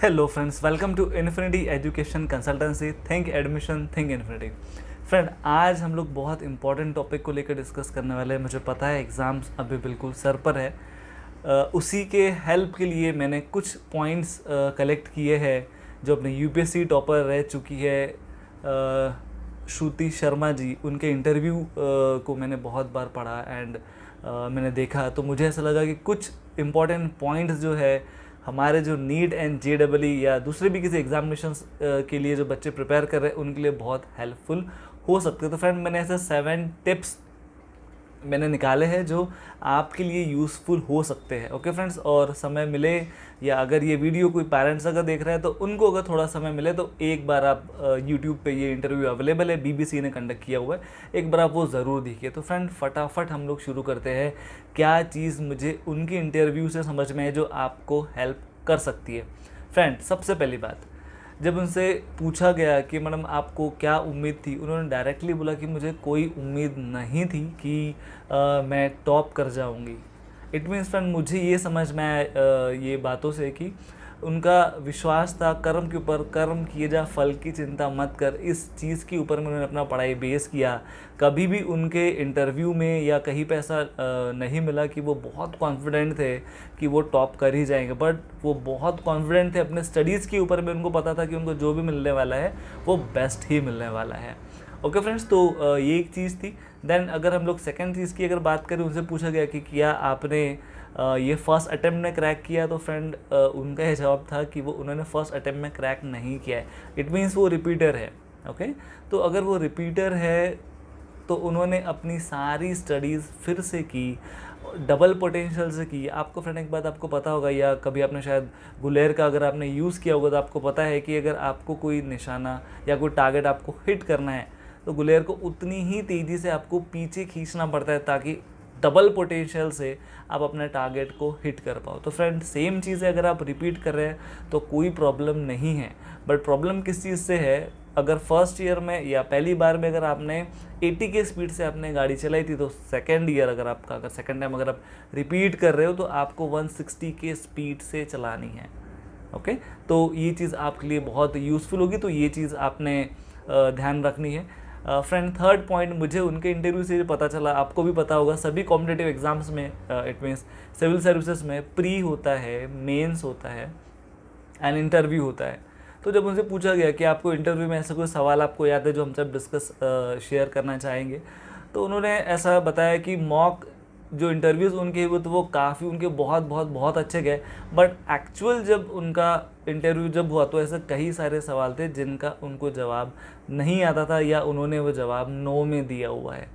Hello friends, welcome to Infinity Education Consultancy. Think admission, think infinity. Friend, आज हम लोग बहुत इंपॉर्टेंट टॉपिक को लेकर डिस्कस करने वाले हैं। मुझे पता है एग्ज़ाम्स अभी बिल्कुल सर पर है। उसी के हेल्प के लिए मैंने कुछ पॉइंट्स कलेक्ट किए हैं जो अपने यूपीएससी टॉपर रह चुकी है श्रुति शर्मा जी। उनके इंटरव्यू को मैंने बहुत बार पढ़ा एंड मैंने देखा, तो मुझे ऐसा लगा कि कुछ इम्पॉर्टेंट पॉइंट्स जो है हमारे जो नीट एंड जेडबलई या दूसरे भी किसी एग्जामिनेशंस के लिए जो बच्चे प्रिपेयर कर रहे हैं उनके लिए बहुत हेल्पफुल हो सकते हैं। तो फ्रेंड, मैंने ऐसे 7 टिप्स मैंने निकाले हैं जो आपके लिए यूज़फुल हो सकते हैं। ओके फ्रेंड्स, और समय मिले या अगर ये वीडियो कोई पेरेंट्स अगर देख रहे हैं तो उनको अगर थोड़ा समय मिले तो एक बार आप यूट्यूब पे ये इंटरव्यू अवेलेबल है, बीबीसी ने कंडक्ट किया हुआ है, एक बार आप वो ज़रूर देखिए। तो फ्रेंड, फटाफट हम लोग शुरू करते हैं। क्या चीज़ मुझे उनकी इंटरव्यू से समझ में है जो आपको हेल्प कर सकती है। फ्रेंड, सबसे पहली बात, जब उनसे पूछा गया कि मैडम आपको क्या उम्मीद थी, उन्होंने डायरेक्टली बोला कि मुझे कोई उम्मीद नहीं थी कि मैं टॉप कर जाऊंगी। इट मीन्स फ्रेंड, मुझे ये समझ में आया ये बातों से कि उनका विश्वास था कर्म के ऊपर, कर्म किए जा फल की चिंता मत कर, इस चीज़ के ऊपर में उन्होंने अपना पढ़ाई बेस किया। कभी भी उनके इंटरव्यू में या कहीं पे ऐसा नहीं मिला कि वो बहुत कॉन्फिडेंट थे कि वो टॉप कर ही जाएंगे, बट वो बहुत कॉन्फिडेंट थे अपने स्टडीज़ के ऊपर में। उनको पता था कि उनको जो भी मिलने वाला है वो बेस्ट ही मिलने वाला है। ओके फ्रेंड्स, तो ये एक चीज़ थी। देन अगर हम लोग सेकेंड चीज़ की अगर बात करें, उनसे पूछा गया कि क्या आपने ये फर्स्ट अटेम्प्ट में क्रैक किया, तो फ्रेंड उनका ये जवाब था कि वो उन्होंने फर्स्ट अटेम्प्ट में क्रैक नहीं किया है। इट मीन्स वो रिपीटर है। ओके, तो अगर वो रिपीटर है तो उन्होंने अपनी सारी स्टडीज़ फिर से की, डबल पोटेंशियल से की। आपको फ्रेंड एक बात आपको पता होगा, या कभी आपने शायद गुलेर का अगर आपने यूज़ किया होगा तो आपको पता है कि अगर आपको कोई निशाना या कोई टारगेट आपको हिट करना है तो गुलेर को उतनी ही तेज़ी से आपको पीछे खींचना पड़ता है ताकि डबल पोटेंशियल से आप अपने टारगेट को हिट कर पाओ। तो फ्रेंड, सेम चीज़ है, अगर आप रिपीट कर रहे हैं तो कोई प्रॉब्लम नहीं है। बट प्रॉब्लम किस चीज़ से है, अगर फर्स्ट ईयर में या पहली बार में अगर आपने 80 के स्पीड से आपने गाड़ी चलाई थी, तो सेकेंड ईयर अगर सेकेंड टाइम अगर आप रिपीट कर रहे हो तो आपको 160 के स्पीड से चलानी है। ओके, तो ये चीज़ आपके लिए बहुत यूज़फुल होगी, तो ये चीज़ आपने ध्यान रखनी है। फ्रेंड, थर्ड पॉइंट, मुझे उनके इंटरव्यू से पता चला, आपको भी पता होगा सभी कॉम्पिटिटिव एग्जाम्स में, इट मीन्स सिविल सर्विसेज में प्री होता है, मेंस होता है एंड इंटरव्यू होता है। तो जब उनसे पूछा गया कि आपको इंटरव्यू में ऐसा कोई सवाल आपको याद है जो हम सब डिस्कस शेयर करना चाहेंगे, तो उन्होंने ऐसा बताया कि मॉक जो इंटरव्यूज़ उनके हुए तो वो काफ़ी उनके बहुत बहुत बहुत अच्छे गए, बट एक्चुअल जब उनका इंटरव्यू जब हुआ तो ऐसे कई सारे सवाल थे जिनका उनको जवाब नहीं आता था या उन्होंने वो जवाब नो में दिया हुआ है।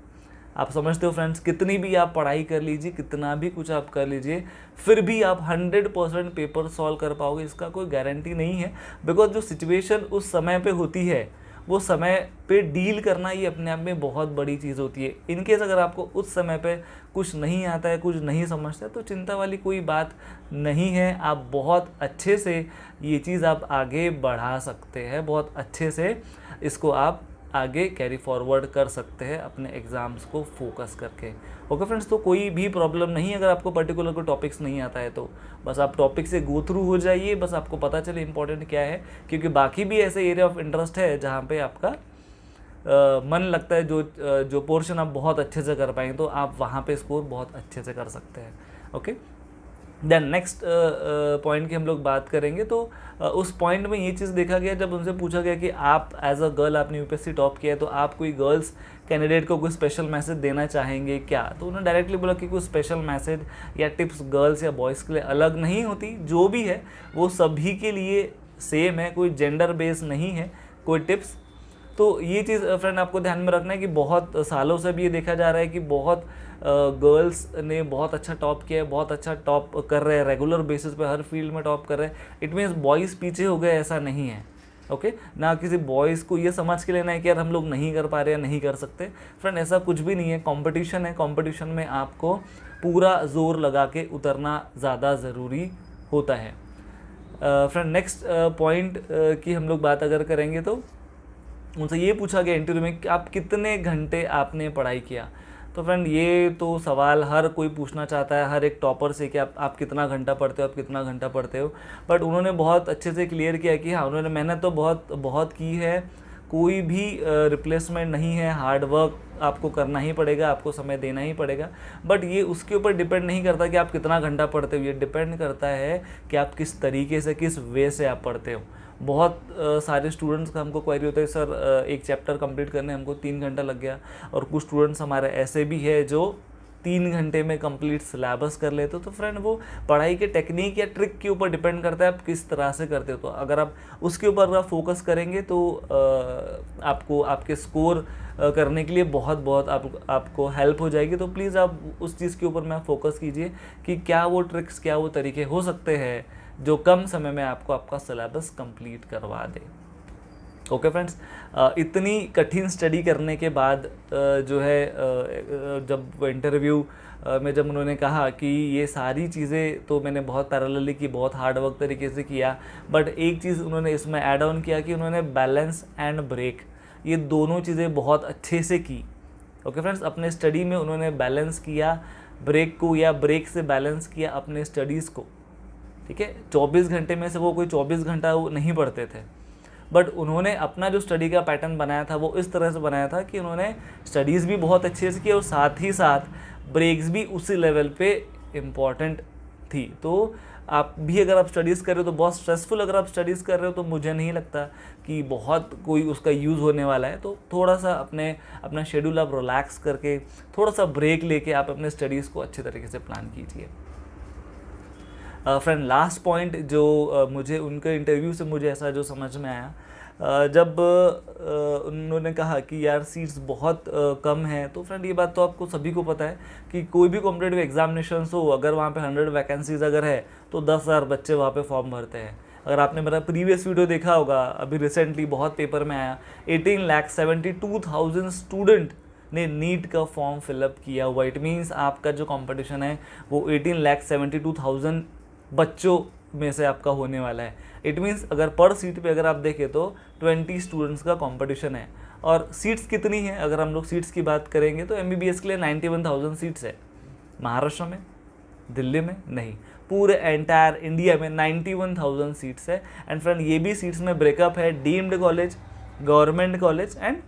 आप समझते हो फ्रेंड्स, कितनी भी आप पढ़ाई कर लीजिए, कितना भी कुछ आप कर लीजिए, फिर भी आप 100% पेपर सॉल्व कर पाओगे इसका कोई गारंटी नहीं है। बिकॉज जो सिचुएशन उस समय पे होती है वो समय पे डील करना ही अपने आप में बहुत बड़ी चीज़ होती है। इनकेस अगर आपको उस समय पे कुछ नहीं आता है, कुछ नहीं समझता, तो चिंता वाली कोई बात नहीं है। आप बहुत अच्छे से ये चीज़ आप आगे बढ़ा सकते हैं, बहुत अच्छे से इसको आप आगे कैरी फॉरवर्ड कर सकते हैं अपने एग्ज़ाम्स को फोकस करके। ओके फ्रेंड्स, तो कोई भी प्रॉब्लम नहीं है अगर आपको पर्टिकुलर कोई टॉपिक्स नहीं आता है तो बस आप टॉपिक से गो थ्रू हो जाइए, बस आपको पता चले इंपॉर्टेंट क्या है, क्योंकि बाकी भी ऐसे एरिया ऑफ इंटरेस्ट है जहाँ पे आपका मन लगता है, जो पोर्शन आप बहुत अच्छे से कर पाएंगे तो आप वहाँ पे स्कोर बहुत अच्छे से कर सकते हैं। ओके, देन नेक्स्ट पॉइंट की हम लोग बात करेंगे। तो उस पॉइंट में ये चीज़ देखा गया, जब उनसे पूछा गया कि आप एज अ गर्ल आपने यूपीएससी टॉप किया है तो आप कोई गर्ल्स कैंडिडेट को कोई स्पेशल मैसेज देना चाहेंगे क्या, तो उन्होंने डायरेक्टली बोला कि कोई स्पेशल मैसेज या टिप्स गर्ल्स या बॉयज़ के लिए अलग नहीं होती, जो भी है वो सभी के लिए सेम है, कोई जेंडर बेस नहीं है कोई टिप्स। तो ये चीज़ फ्रेंड आपको ध्यान में रखना है कि बहुत सालों से भी ये देखा जा रहा है कि बहुत गर्ल्स ने बहुत अच्छा टॉप किया है, बहुत अच्छा टॉप कर रहे हैं, रेगुलर बेसिस पे हर फील्ड में टॉप कर रहे हैं। इट मीन्स बॉयज़ पीछे हो गए, ऐसा नहीं है। ओके, ना किसी बॉयज़ को ये समझ के लेना है कि यार हम लोग नहीं कर पा रहे या नहीं कर सकते। फ्रेंड, ऐसा कुछ भी नहीं है, कंपटीशन है, कंपटीशन में आपको पूरा जोर लगा के उतरना ज़्यादा ज़रूरी होता है। फ्रेंड, नेक्स्ट पॉइंट की हम लोग बात अगर करेंगे तो उनसे ये पूछा गया इंटरव्यू में कि आप कितने घंटे आपने पढ़ाई किया, तो फ्रेंड ये तो सवाल हर कोई पूछना चाहता है हर एक टॉपर से कि आप कितना घंटा पढ़ते हो, आप कितना घंटा पढ़ते हो। बट उन्होंने बहुत अच्छे से क्लियर किया कि हाँ, उन्होंने मेहनत तो बहुत की है, कोई भी रिप्लेसमेंट नहीं है, हार्ड वर्क आपको करना ही पड़ेगा, आपको समय देना ही पड़ेगा। बट ये उसके ऊपर डिपेंड नहीं करता कि आप कितना घंटा पढ़ते हो, ये डिपेंड करता है कि आप किस तरीके से, किस वे से आप पढ़ते हो। बहुत सारे स्टूडेंट्स का हमको क्वेरी होता है सर एक चैप्टर कंप्लीट करने हमको 3 घंटा लग गया, और कुछ स्टूडेंट्स हमारे ऐसे भी है जो 3 घंटे में कंप्लीट सिलेबस कर लेते हो। तो फ्रेंड वो पढ़ाई के टेक्निक या ट्रिक के ऊपर डिपेंड करता है आप किस तरह से करते हो। तो अगर आप उसके ऊपर अगर फोकस करेंगे तो आपको आपके स्कोर करने के लिए बहुत आपको हेल्प हो जाएगी। तो प्लीज़ आप उस चीज़ के ऊपर में फोकस कीजिए कि क्या वो ट्रिक्स, क्या वो तरीके हो सकते हैं जो कम समय में आपको आपका सिलेबस कंप्लीट करवा दे। ओके फ्रेंड्स, इतनी कठिन स्टडी करने के बाद जो है जब इंटरव्यू में जब उन्होंने कहा कि ये सारी चीज़ें तो मैंने बहुत पैरेलली की, बहुत हार्ड वर्क तरीके से किया, बट एक चीज़ उन्होंने इसमें ऐड ऑन किया कि उन्होंने बैलेंस एंड ब्रेक, ये दोनों चीज़ें बहुत अच्छे से की। ओके फ्रेंड्स, अपने स्टडी में उन्होंने बैलेंस किया ब्रेक को, या ब्रेक से बैलेंस किया अपने स्टडीज़ को। ठीक है, 24 घंटे में से वो कोई 24 घंटा वो नहीं पढ़ते थे, बट उन्होंने अपना जो स्टडी का पैटर्न बनाया था वो इस तरह से बनाया था कि उन्होंने स्टडीज़ भी बहुत अच्छे से की और साथ ही साथ ब्रेक्स भी उसी लेवल पे इम्पॉर्टेंट थी। तो आप भी अगर आप स्टडीज़ कर रहे हो तो बहुत स्ट्रेसफुल अगर आप स्टडीज़ कर रहे हो तो मुझे नहीं लगता कि बहुत कोई उसका यूज़ होने वाला है। तो थोड़ा सा अपना शेड्यूल आप रिलैक्स करके, थोड़ा सा ब्रेक लेके आप अपने स्टडीज़ को अच्छे तरीके से प्लान कीजिए। फ्रेंड, लास्ट पॉइंट जो मुझे उनके इंटरव्यू से मुझे ऐसा जो समझ में आया, जब उन्होंने कहा कि यार सीट्स बहुत कम हैं, तो फ्रेंड ये बात तो आपको सभी को पता है कि कोई भी कॉम्पिटिटिव एग्जामिनेशंस हो, अगर वहाँ पे 100 वैकेंसीज अगर है तो 10,000 बच्चे वहाँ पे फॉर्म भरते हैं। अगर आपने मेरा प्रीवियस वीडियो देखा होगा, अभी रिसेंटली बहुत पेपर में आया, 18,72,000 स्टूडेंट ने नीट का फॉर्म फिलअप किया हुआ। इट मीन्स आपका जो कंपटीशन है वो 18,72,000 बच्चों में से आपका होने वाला है। इट मीन्स अगर पर सीट पे अगर आप देखें तो 20 स्टूडेंट्स का कंपटीशन है। और सीट्स कितनी है, अगर हम लोग सीट्स की बात करेंगे तो MBBS के लिए 91,000 सीट्स है। महाराष्ट्र में, दिल्ली में नहीं, पूरे एंटायर इंडिया में 91,000 सीट्स है। एंड फ्रेंड ये भी सीट्स में ब्रेकअप है deemed college, government college and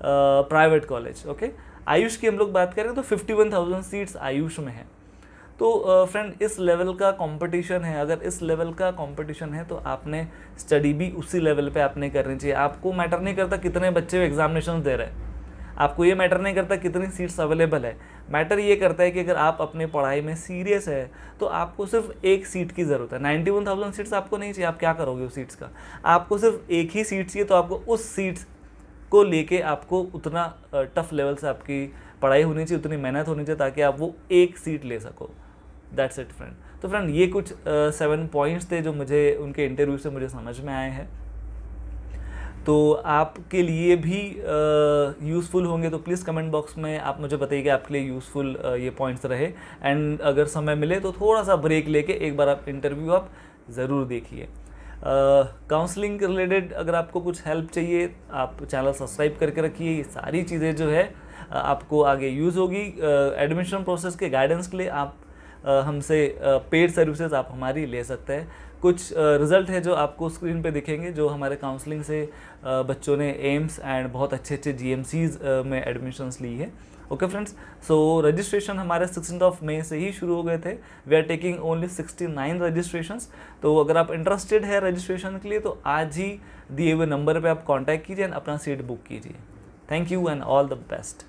private college. Okay, Ayush की हम लोग बात करें तो 51,000 सीट्स आयुष में है। तो फ्रेंड इस लेवल का कंपटीशन है, अगर इस लेवल का कंपटीशन है तो आपने स्टडी भी उसी लेवल पे आपने करनी चाहिए। आपको मैटर नहीं करता कितने बच्चे एग्जामिनेशन दे रहे हैं, आपको ये मैटर नहीं करता कितनी सीट्स अवेलेबल है, मैटर ये करता है कि अगर आप अपनी पढ़ाई में सीरियस है तो आपको सिर्फ एक सीट की ज़रूरत है। 91,000 सीट्स आपको नहीं चाहिए, आप क्या करोगे उस सीट्स का, आपको सिर्फ एक ही सीट चाहिए। तो आपको उस सीट्स को लेके आपको उतना टफ लेवल से आपकी पढ़ाई होनी चाहिए, उतनी मेहनत होनी चाहिए ताकि आप वो एक सीट ले सको। That's it friend. तो फ्रेंड ये कुछ 7 पॉइंट्स थे जो मुझे उनके इंटरव्यू से मुझे समझ में आए हैं। तो आपके लिए भी यूज़फुल होंगे तो प्लीज़ कमेंट बॉक्स में आप मुझे बताइए कि आपके लिए यूज़फुल ये पॉइंट्स रहे। एंड अगर समय मिले तो थोड़ा सा ब्रेक लेके एक बार आप इंटरव्यू आप ज़रूर देखिए। काउंसलिंग रिलेटेड अगर आपको कुछ हेल्प चाहिए आप चैनल सब्सक्राइब करके रखिए। ये सारी चीज़ें जो है आपको आगे यूज़ होगी। एडमिशन प्रोसेस के गाइडेंस के लिए आप हमसे पेड सर्विसेज आप हमारी ले सकते हैं। कुछ रिज़ल्ट है जो आपको स्क्रीन पे दिखेंगे, जो हमारे काउंसलिंग से बच्चों ने एम्स एंड बहुत अच्छे GMCs में एडमिशन्स ली है। ओके फ्रेंड्स, सो रजिस्ट्रेशन हमारे 16 मई से ही शुरू हो गए थे। We are taking only 69 registrations. तो अगर आप इंटरेस्टेड है रजिस्ट्रेशन के लिए तो आज ही दिए हुए नंबर पे आप कांटेक्ट कीजिए एंड अपना सीट बुक कीजिए। Thank you and all the best.